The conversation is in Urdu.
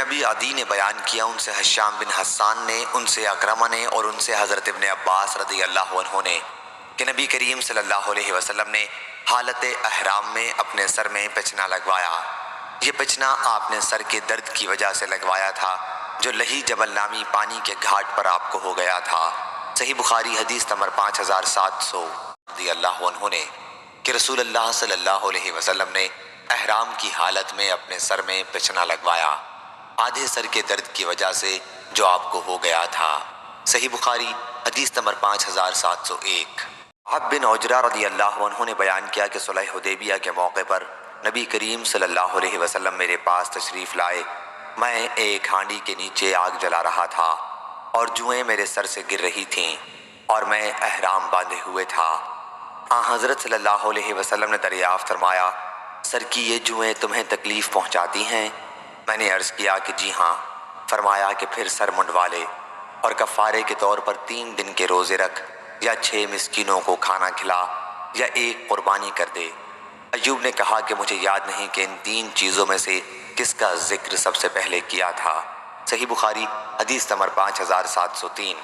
ابی عدی نے بیان کیا، ان سے حشام بن حسان نے، ان سے اکرمہ نے اور ان سے حضرت ابن عباس رضی اللہ عنہ نے کہ نبی کریم صلی اللہ علیہ وسلم نے حالت احرام میں اپنے سر میں پچنا لگوایا۔ یہ پچنا آپ نے سر کے درد کی وجہ سے لگوایا تھا جو لہی جبل نامی پانی کے گھاٹ پر آپ کو ہو گیا تھا۔ صحیح بخاری حدیث نمبر 5700 رضی اللہ عنہ نے کہ رسول اللہ صلی اللہ علیہ وسلم نے احرام کی حالت میں اپنے سر میں پچنا لگوایا آدھے سر کے درد کی وجہ سے جو آپ کو ہو گیا تھا۔ صحیح بخاری حدیث نمبر 5701۔ عبد بن عجرہ رضی اللہ عنہ نے بیان کیا کہ صلح حدیبیہ کے موقع پر نبی کریم صلی اللہ علیہ وسلم میرے پاس تشریف لائے۔ میں ایک ہانڈی کے نیچے آگ جلا رہا تھا اور جوئیں میرے سر سے گر رہی تھیں اور میں احرام باندھے ہوئے تھا۔ حضرت صلی اللہ علیہ وسلم نے دریافت فرمایا، سر کی یہ جوئیں تمہیں تکلیف پہنچاتی ہیں؟ میں نے عرض کیا کہ جی ہاں۔ فرمایا کہ پھر سر منڈوا لے اور کفارے کے طور پر 3 دن کے روزے رکھ، یا 6 مسکینوں کو کھانا کھلا، یا 1 قربانی کر دے۔ ایوب نے کہا کہ مجھے یاد نہیں کہ ان 3 چیزوں میں سے کس کا ذکر سب سے پہلے کیا تھا۔ صحیح بخاری حدیث نمبر 5703۔